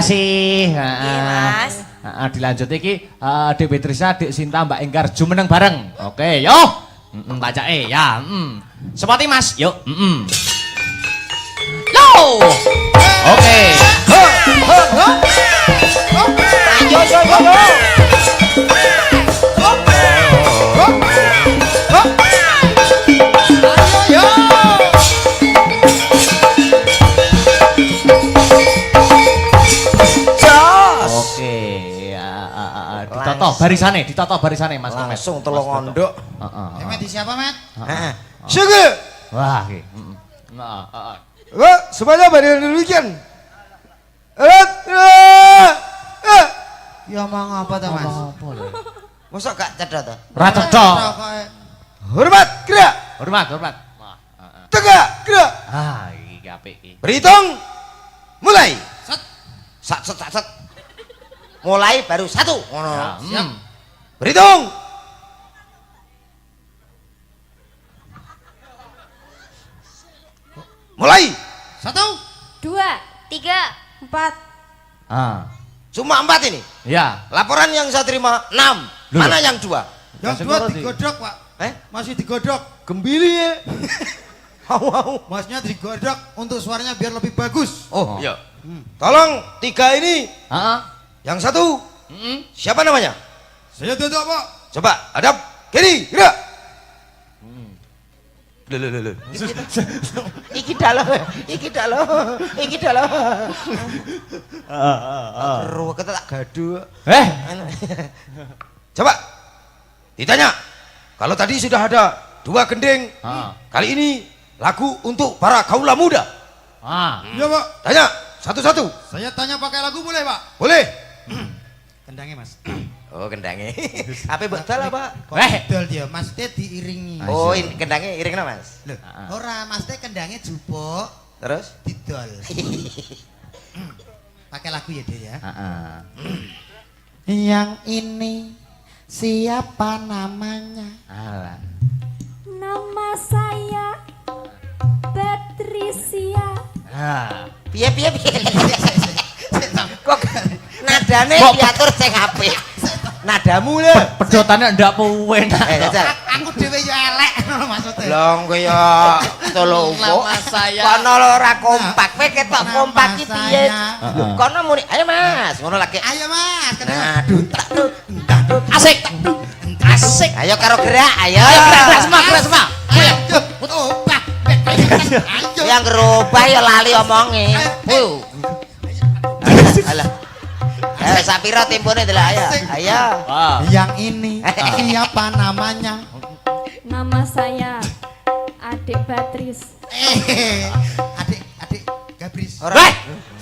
kasih. Mas. Dilanjut iki Dek Beatrice, Dek Sinta, Mbak Enggar jumeneng bareng. Oke, yo. Bacake ya. Sepati Mas, yuk. Yo. Oke. Ayo yo. Ditata barisane Mas. Langsung telung ondok. Emet di siapa, Met? Heeh. Syukur. Wah, iki. Wah, semuanya pada demikian. Ya mau apa tuh, Mas? Masa gak cedok tuh? Ora cocok. Hormat, gerak. Hormat. Tegak, gerak. Iki apik iki. Berhitung. Mulai. Sat. Mulai baru satu. Siap. Berhitung. Mulai. 1, 2, 3, 4. Cuma 4 ini. Ya. Laporan yang saya terima 6. Loh. Mana yang 2? Yang 2 digodok, Pak. Masih digodok. Gembili ya. Masnya digodok untuk suaranya biar lebih bagus. Oh iya. Tolong 3 ini. Yang 1. Siapa namanya? Saya duduk, Pak. Coba hadap kiri, gerak. Loh. Iki dalam. Ruh kata tak gaduh. Coba ditanya. Kalau tadi sudah ada 2 gending, kali ini lagu untuk para kaula muda. Iya, Pak. Tanya satu-satu. Saya tanya pakai lagu boleh, Pak? Boleh. Kendangnya, Mas. Oh kendangnya. Apa betul lah Pak? Kok dol dia, Mas teh diiringi. Oh ini kendangnya iringnya Mas. Loh, ora Mas teh kendangnya jupuk. Terus? Didol. Pakai lagu ya dia ya. Yang ini siapa namanya? Nama saya Patricia. Piye. Kok nadane diatur sing apik. Nadamu lho. Pedotane ndak enak. Aku dhewe yo elek ngono maksudnya. Lah kaya tolo upo. Kono ora kompak, kowe ketok kompak iki piye? Kono muni, ayo Mas, ngono lagi. Ayo Mas, Aduh, Asik. Ayo karo gerak, ayo. Gerak semua. Ayo, ubah. Ayo. Yang ngerubah ya lali omonge. Alah. Sapiro timpune delok ayo. Yang ini siapa namanya? Nama saya Adik Batris. Adik Gabris. Ora.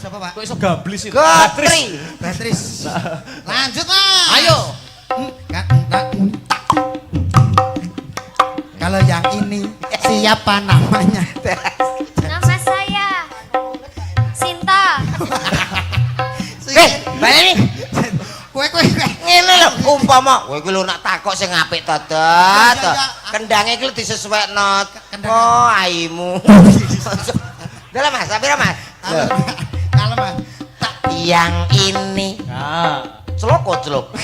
Siapa, Pak? Kok iso gablis itu? Gotri. Batris. Lanjut, Mas. Ayo. Kalau yang ini siapa namanya? Nama saya Sinta. Baleni. Kowe Ngene lho, umpama kowe iki lho nak takok sing apik to, Dot. Kendange iki disesuaikno. Oh, aimu. Dalam Mas, sapira Mas? Kalau Mas. Yang ini. Celok.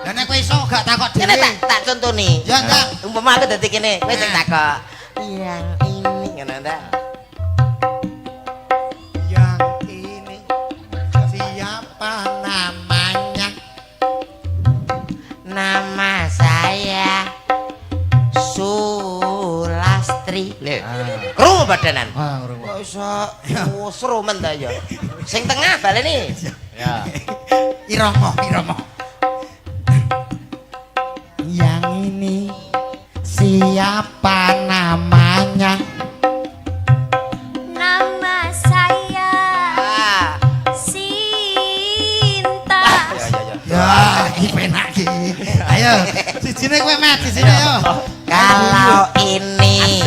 Lah nek kowe iso gak takok dhewe. Kene tak contoni. Ya enggak. Umpama aku dadi kene, kowe sing takok. Yang ini ngono ta. Yang ini siapa namanya? Nama saya Sulastri. Krungu badanan. Kok iso seru men ta ya. Sing tengah baleni. Ya. Iromo. Yang ini siapa namanya? Nama saya Sinta. Ya, iki penak iki. Ayo, sijine kowe Mas, sijine yo. Kalau ini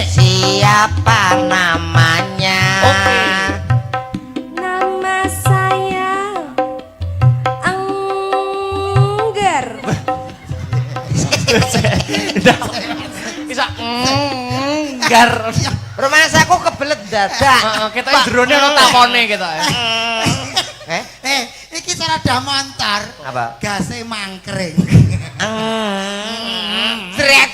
siapa namanya? Nama saya Enggar. Bisa enggar. Rumah saku kebelet dadak. Kita jerone ono tapone kita. Eh? sepeda motor. Apa? Gase mangkring. Sret.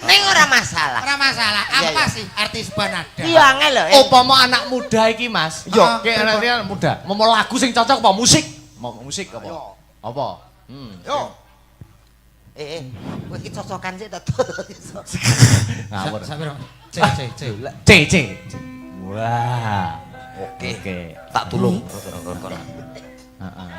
Ning ora masalah. Ora masalah. Iya, Apa iya. sih artis Banada? Iya angel lho. Upama anak muda iki, Mas. Yo. Kayak anak muda. Mau lagu sing cocok apa musik? Mau musik apa? Yo. Apa? Yo. Kowe iki cocokan sik ta. Ngawur. Sampai C. C C. Wah. Oke. Oke. Tak tulung. Heeh.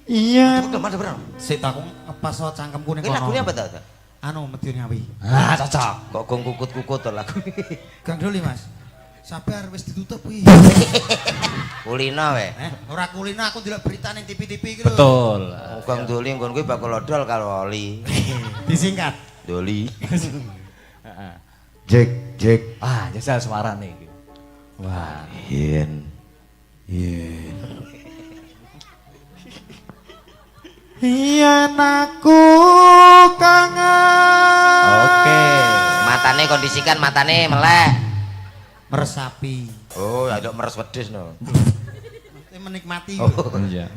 Iya. Udah mana bener? Sik tak ngepas cangkemku ning Ini kono. lagunya apa ta? Anu Medhi Nyawi. Ah, cocok. Kok gong kukut-kukut to lagu. Gang Doli, Mas. Sabar wis ditutup kuwi. Kulino wae. Ora kulino aku ndelok berita ning TV-TV iki lho. Betul. Gong doli nggon kuwi bakal odol karo oli. Disingkat. Doli. Heeh. Jek. Ah, jajal suarane iki. Wah. Yen. Yen aku kangen. Oke. Matane kondisikan matane melek. Meresapi. Oh, ya ndok meres wedhus no. Menikmati. Oh, Iya.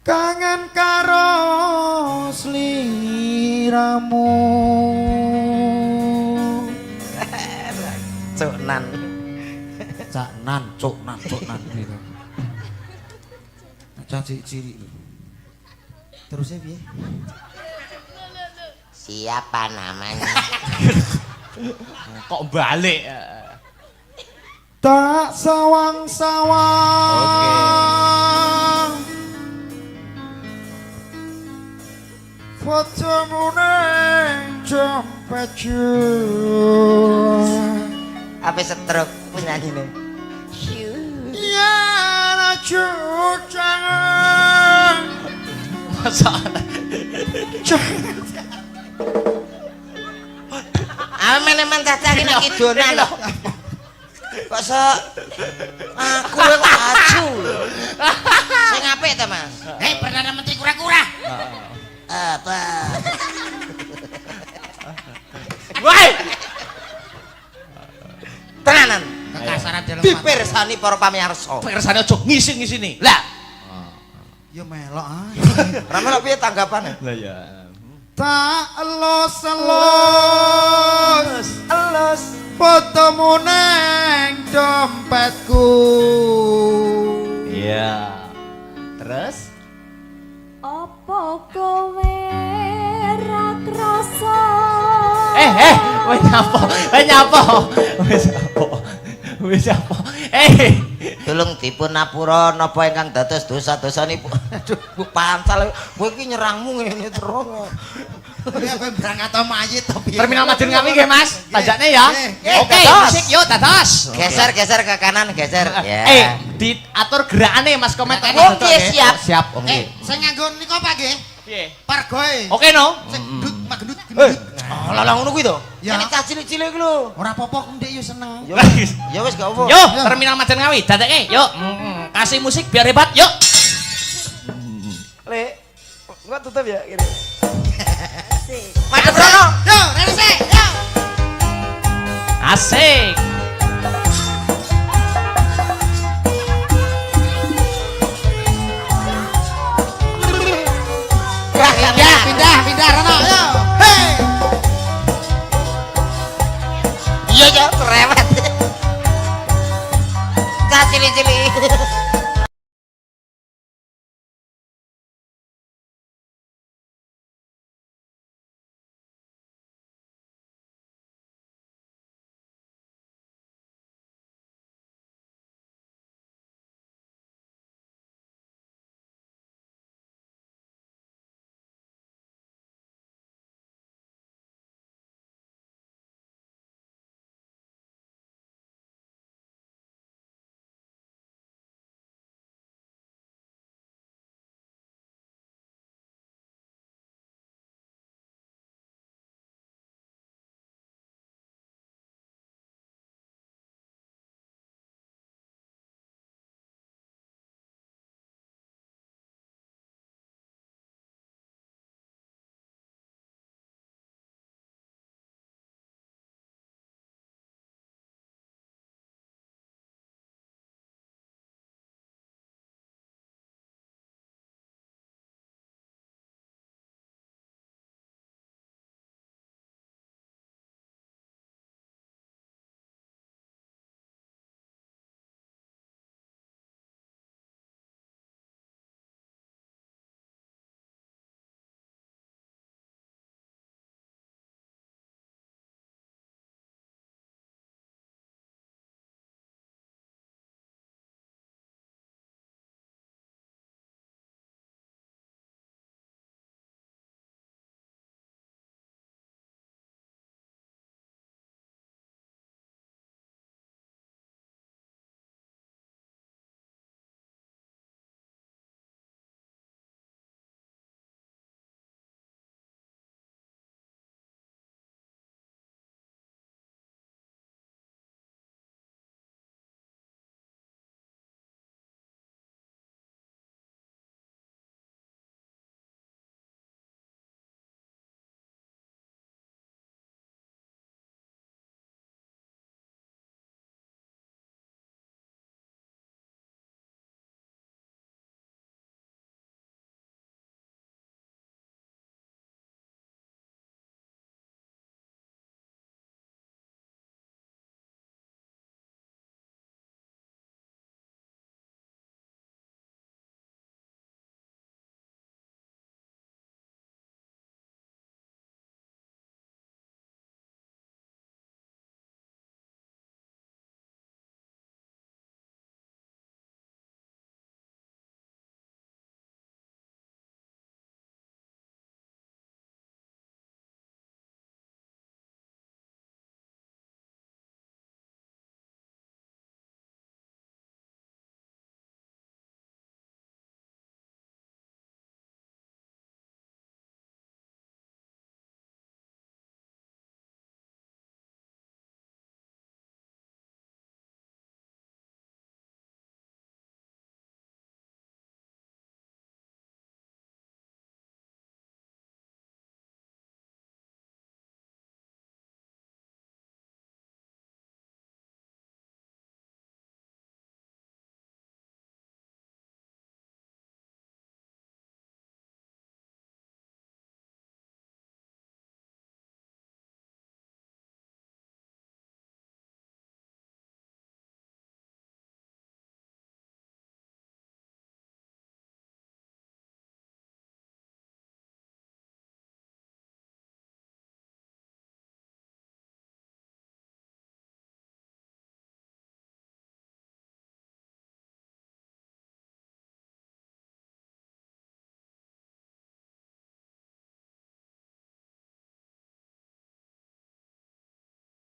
Kangen karo sliramu. Cuknan. Cuknan gitu. Aja ciri. Terusnya piye? Siapa namanya? Kok balik? Tak sawang-sawang. Fotomu neng dompetku. Apa stroke penyanyine? Ya raju jangan. Masa Ah men caca iki nek kidonan lho. Kok aku kok acu. Sing apik ta, Mas? Hei Perdana Menteri kura-kura. Apa? Woi. Tenanan. Kekasaran dalam Dipirsani para pamirsa. Pirsane aja ngisi-ngisini. Lah. Ya melok ah. Ramel piye tanggapane? Lah ya. Tak elus fotomu neng dompetku. Iya. Terus? Apa kowe ra krasa? Wis nyapa? Wis nyapa? Tulung dipun napura napa ingkang dados dosa-dosanipun. Aduh, Bu Pansal, kowe iki nyerangmu ngene terus. Tapi aku berangkat sama mayit tapi. Terminal Madun Ngawi nggih, Mas. Tajaknya ya. Oke, dados. musik yuk dados. Geser ke kanan, geser. Ya. Diatur gerakane Mas komentar. Oke, siap. Siap, oke. Saya nganggo niku apa nggih? Piye? Pargoe. Oke no. Sing gendut, mak gendut. Oh, lah ngono kuwi to. Ya. Ini cah cilik-cilik iki lho. Ora apa-apa ndek yo seneng. Ya wis gak apa. Yo, Terminal Madun Ngawi, dadekke. Yuk, kasih musik biar hebat. Yuk. Le. Gua tutup ya gini. Asik. Madep rono. Yo, rese, yo. Asik. Pindah rono, yo. Hei. Iya ya, cerewet. Cah cilik-cilik.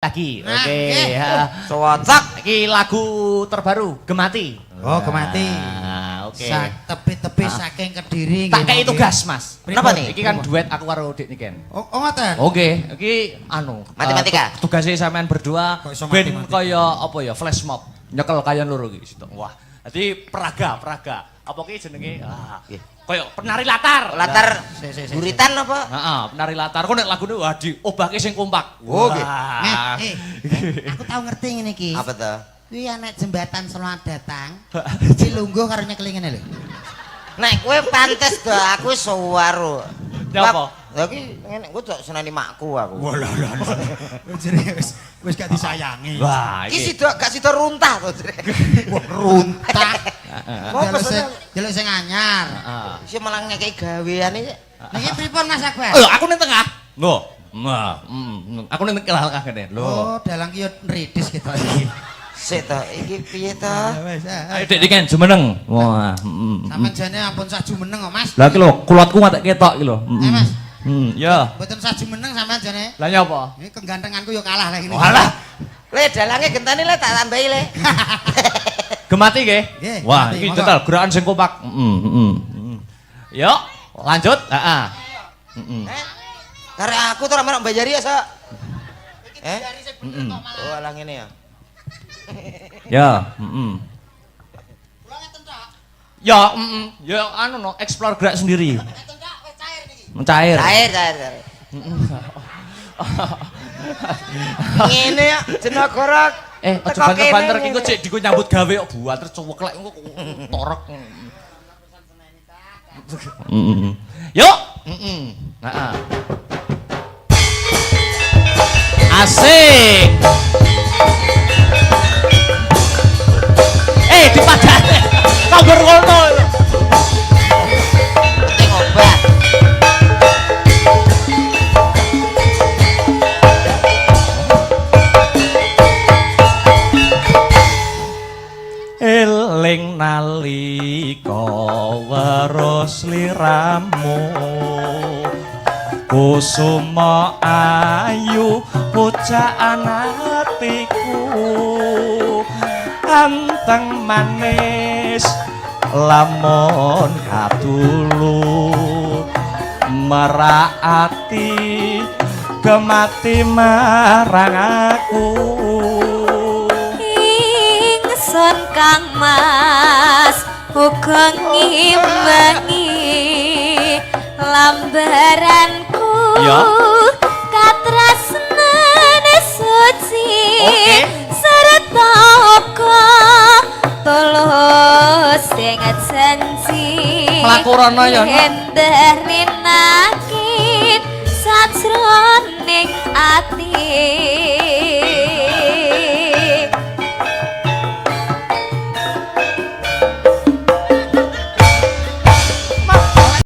lagi. Nah, Oke. nggih. Ya. Cocok. Iki lagu terbaru Gemati. Oh, Gemati. Nah, oke. Tepi-tepi saking Kediri Tak nggih, kei monggo. tugas, Mas. Kenapa nih? Iki kan duet aku karo Dik Niken. Oh, ngoten. Oke, iki anu Matematika? tugasnya sampean berdua Kok iso ben matematika? kaya apa ya flash mob nyekel kalian loro iki situ. Wah, dadi peraga. Apa ki jenenge? Kaya penari latar. Latar Si. guritan apa? Heeh, penari latar. Kok nek lagune wah diobahke sing kompak. Oh, nggih. Wah. Aku tahu ngerti ngene iki. Apa tuh? Kuwi anak jembatan Selamat Datang. Iki lungguh karo nyekel ngene lho. Nek kowe pantes to aku suwaru. Ya apa? Lah iki ngene kowe tok seneni makku aku. Walah. Jenenge wis gak disayangi. Wah, Iki iki. sido gak sido runtah to, Jrek. Runtah. Kok pesene Delok sing anyar. Heeh. sih malah ngekeki gawean iki. Niki pripun Mas Akbar? Aku ning tengah. Lho. Nah, aku ning tengah kene. Lho. Oh, dalang ki yo nridis gitu iki. Sik to, iki piye to? Wis. Ayo Dik Niken jumeneng. Wah, Sampeyan jane ampun saju meneng kok, Mas. Lah iki lho, kulotku ngatek ketok iki lho. Mas. Ya. Mboten saju meneng sampeyan jane. Lah nyapa? Ini kegantenganku yo kalah lagi ini. Walah. Le dalange genteni le tak tambahi le. Gemati nggih? Nggih, Wah, Gemati, iki monggo. total gerakan sing kompak. Yuk, lanjut. Heeh. Karek aku to ora menak mbayari ya, Sok. Oh, alah ngene ya. Ya, Ya, ya anu no, explore gerak sendiri. Mencair. Cair. Ngene ya, jenagara. Aja banter-banter iki kok cek diku nyambut gawe kok buat terus cuweklek kok torok. Yuk. Heeh. Asik. Dipadane. Kabur ngono. Penting obat. Eling nalika weruh sliramu kusuma ayu pujaan atiku anteng manis lamun katulu meraati gemati marang aku. Ingsun Kang Mas uga ngimbangi lambaranku Ya. katresnan suci Oke. serta uga tulus sing janji Mlaku rono ya, Nok. endah rinakin sajroning ati